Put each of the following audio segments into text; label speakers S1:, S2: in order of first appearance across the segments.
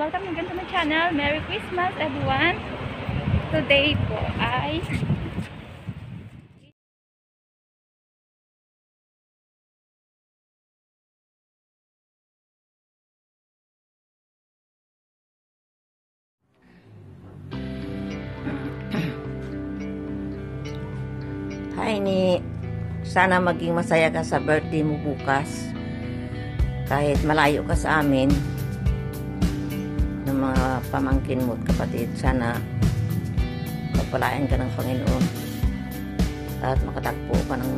S1: Welcome again to my channel. Merry Christmas everyone. Today po ay
S2: Hi ni, sana maging masaya ka sa birthday mo bukas. Kahit malayo ka sa amin, ng mga pamangkin mo at kapatid, sana pagpalain ka ng Panginoon at makatagpo ka ng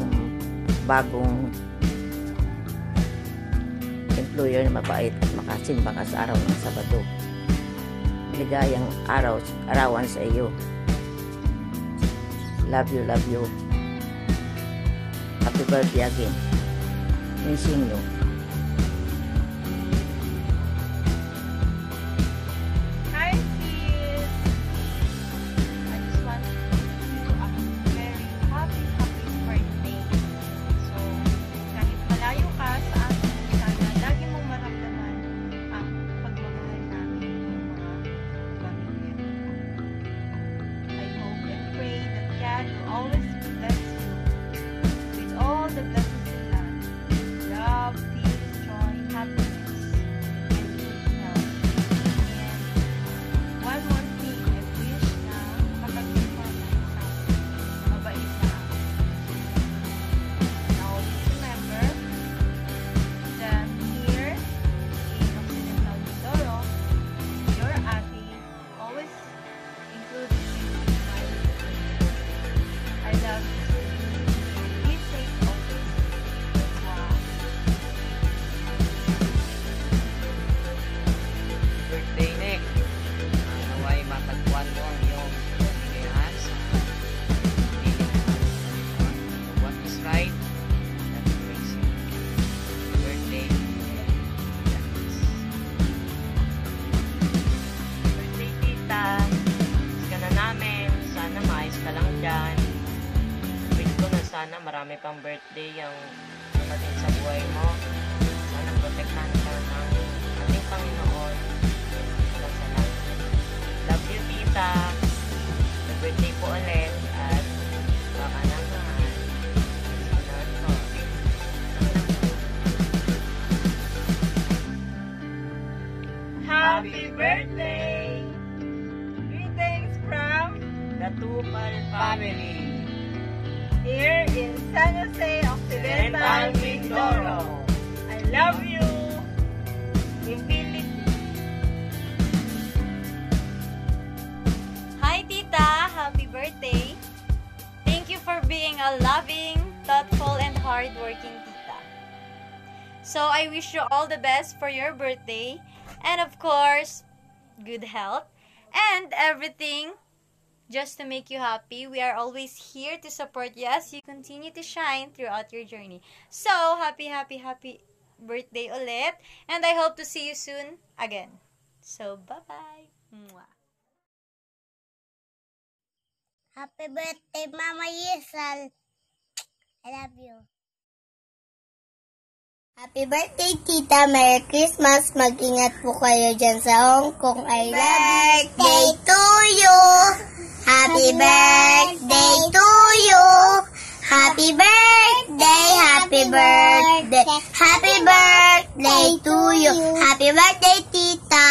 S2: bagong employer na mabait at makasimba ka sa araw ng Sabado. Ligayang arawan sa iyo. Love you, love you. Happy birthday again. Missing you.
S1: Hi kids! I just want to wish you a very happy birthday. So, kahit malayo ka sa akin, sana lagi mong maramdaman ang pagmamahal namin ng mga pamilya. I hope and pray that God will always bless you with all the blessings in life. Love, peace, joy, happiness, and good health. And one more thing, I wish na makapagpapal na mabait na ako. And always remember that here in Occidental Mindoro, your ate always included you in my life. I love you. Be safe always. Wow.
S3: Birthday, Nick. Naway matagpuan mo ang iyong kailangan sa piling ng what is right and crazy. Birthday. Birthday, tita. Miss ka na namin. Sana maayos ka lang dyan. Wish ko na sana marami pang birthday ang dumating sa buhay mo. Sana protektahan ka ng ating Panginoon. Hanggang sa lahat. Love you, tita. Birthday po ulit. At baka naman. Sunod po.
S1: Happy birthday! Greetings from
S3: The Tupal family.
S1: here in San Jose Occidental, Mindoro. I love you. Infinity.
S4: Hi, Tita! Happy birthday! Thank you for being a loving, thoughtful, and hardworking tita. So, I wish you all the best for your birthday. And of course, good health. And everything just to make you happy. We are always here to support you as you continue to shine throughout your journey. So, happy birthday ulit. And I hope to see you soon again. So, bye-bye! Mwah.
S5: Happy birthday, Mama Yesal. I love you. Happy birthday, Tita. Merry Christmas. Mag-ingat po kayo dyan sa Hong Kong. I love birthday to you. Happy birthday to you. Happy birthday, happy birthday. Happy birthday to you. Happy birthday, Tita.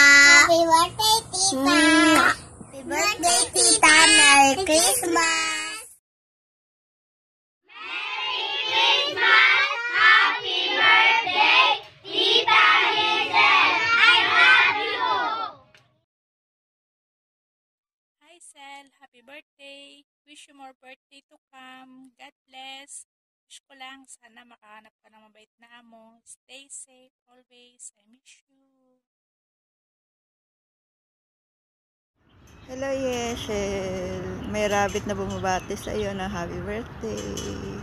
S5: Happy birthday, Tita. Happy birthday, Tita. Merry Christmas.
S6: Hi, Sel. Happy birthday. Wish you more birthday to come. God bless. Wish ko lang sana makahanap ka ng mabait na amo. Stay safe always. I miss you.
S7: Hello, Yeshel. May rabbit na bumabati sa iyo na happy birthday.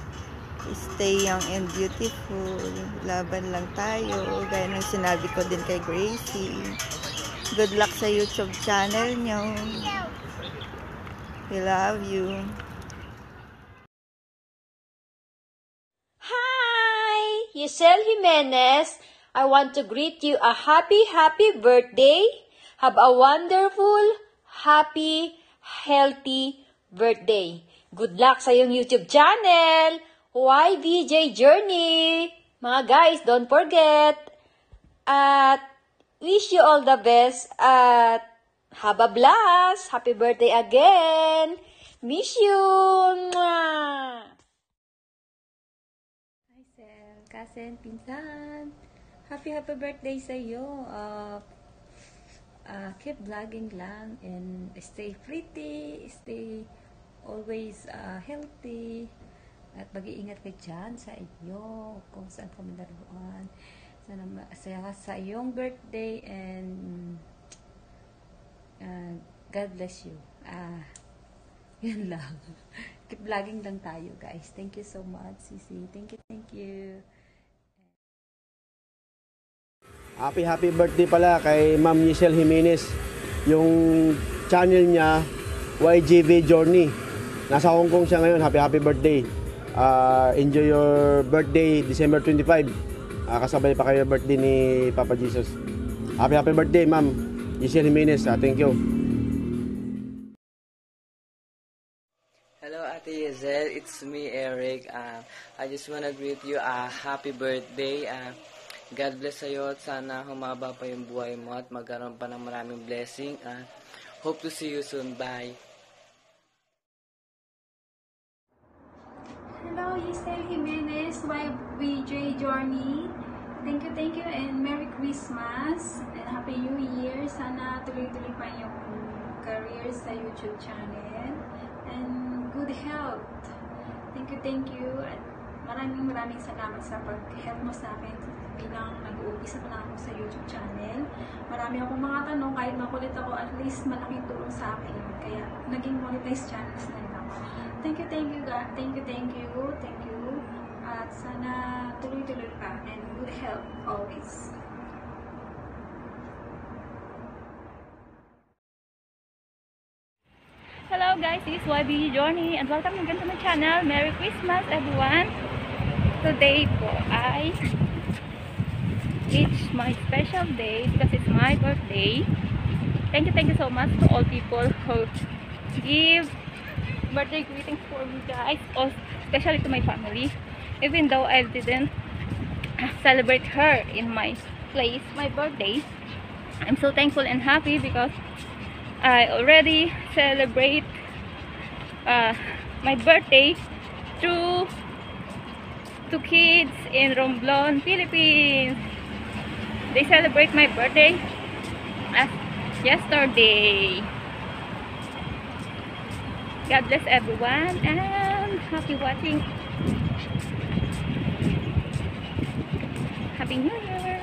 S7: Stay young and beautiful. Laban lang tayo. Gaya ng sinabi ko din kay Gracie. Good luck sa YouTube channel niyo. We love you.
S8: Hi, Yesel Jimenez. I want to greet you a happy birthday. Have a wonderful, happy, healthy birthday. Good luck sa iyong YouTube channel, YBJ Journey. Mga guys, don't forget. At wish you all the best at have a blast. Happy birthday again. Miss you. Mwah! Hi, Sel. Kasen, pinsan. Happy birthday sa iyo. Keep vlogging lang and stay pretty, stay always healthy. At mag-iingat ka dyan sa iyo kung saan ka malaruan. Sana masaya ka sa iyong birthday and God bless you. Yan lang. Keep vlogging lang tayo, guys. Thank you so much, Sisi. Thank you.
S9: Happy birthday pala kay Ma'am Michelle Jimenez. Yung channel niya, YGV Journey. Nasa Hong Kong siya ngayon. Happy birthday. Enjoy your birthday, December 25. Kasabay pa kayo birthday ni Papa Jesus. Happy birthday, Ma'am Michelle Jimenez. Thank you.
S10: Hello, Ate Yezel. It's me, Eric. I just wanna greet you a happy birthday. God bless sa'yo at sana humaba pa yung buhay mo at magkaroon pa ng maraming blessing. Hope to see you soon. Bye.
S11: Hello, Giselle Jimenez, YBJ Journey. Thank you, and Merry Christmas and Happy New Year. Sana tuloy-tuloy pa yung career sa YouTube channel. And good health. Thank you. At maraming salamat sa pag-help mo sa akin bilang nag-uumpisa pa lang ako sa YouTube channel. Marami akong mga tanong, kahit makulit ako, at least malaking tulong sa akin. Kaya naging monetized channels na rin ako. Thank you, God. Thank you. At sana tuloy-tuloy pa and good health always.
S12: Hello guys, this is YBG Journey and welcome again to my channel. Merry Christmas everyone! Today po ay it's my special day because it's my birthday. Thank you so much to all people who give birthday greetings for me guys, especially to my family. Even though I didn't celebrate her in my place, my birthday, I'm so thankful and happy because I already celebrate my birthday through 2 kids in Romblon, Philippines. They celebrate my birthday as yesterday. God bless everyone and happy watching. Happy New Year.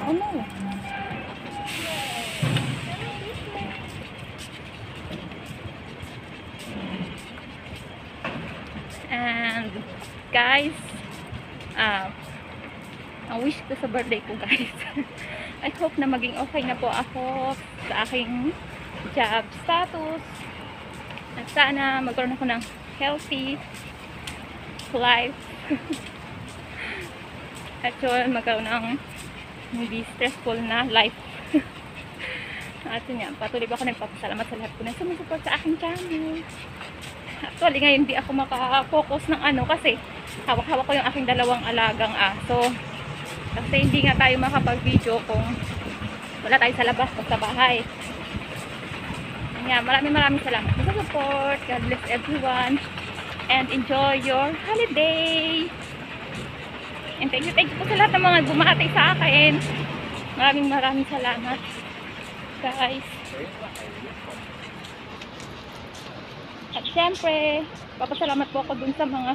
S12: Oh no. And guys, ang wish ko sa birthday ko guys, I hope na maging okay na po ako sa aking job status at sana magkaroon ako ng healthy life at yun, magkaroon ng hindi stressful na life. At yun yan, patuloy ba ako nagpapasalamat sa lahat po na sumusupport sa aking channel. Actually ngayon di ako makafocus ng kasi hawak-hawak ko yung aking 2 alagang aso. Kasi hindi nga tayo makapag-video kung wala tayo sa labas o sa bahay. Kaya maraming salamat sa support. God bless everyone and enjoy your holiday. And thank you po sa lahat ng mga bumati sa akin. Maraming salamat guys. At syempre, papasalamat po ako dun sa mga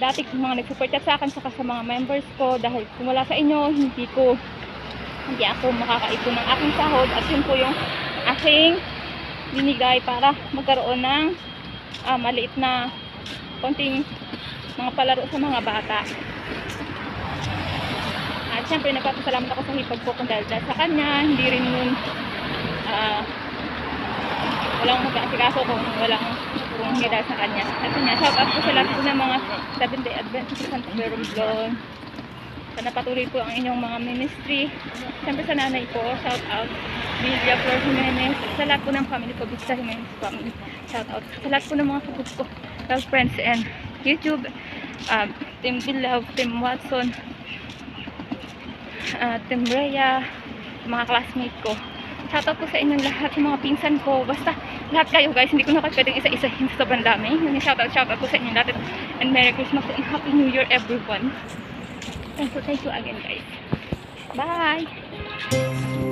S12: dati mga nag-support sa akin saka sa mga members ko dahil kung wala sa inyo, hindi ako makakaipon ng aking sahod at yun po yung aking binigay para magkaroon ng maliit na konting mga palaro sa mga bata. At syempre nagpapasalamat ako sa hipag ko kung dahil sa kanya, hindi rin yun walang mag-aasikaso kung hindi dahil sa kanya. At yun nga, shout out po sa lahat po ng mga 7-day Adventist sa Romblon, Sana patuloy po ang inyong mga ministry. Siyempre sa nanay ko, shout out. Villa Flor Jimenez. Sa lahat po ng family ko, Vista Jimenez family. Shout out. Sa lahat po ng mga kapag ko, love friends and YouTube. Team Billaw, Team Watson, Team Rhea, mga classmate ko. Shout out po sa inyong lahat, yung mga pinsan ko. Basta lahat kayo guys, hindi ko na pwedeng isa-isahin sa sobrang dami. Shout out po sa inyong lahat. And Merry Christmas and Happy New Year everyone. Thank you again guys. Bye!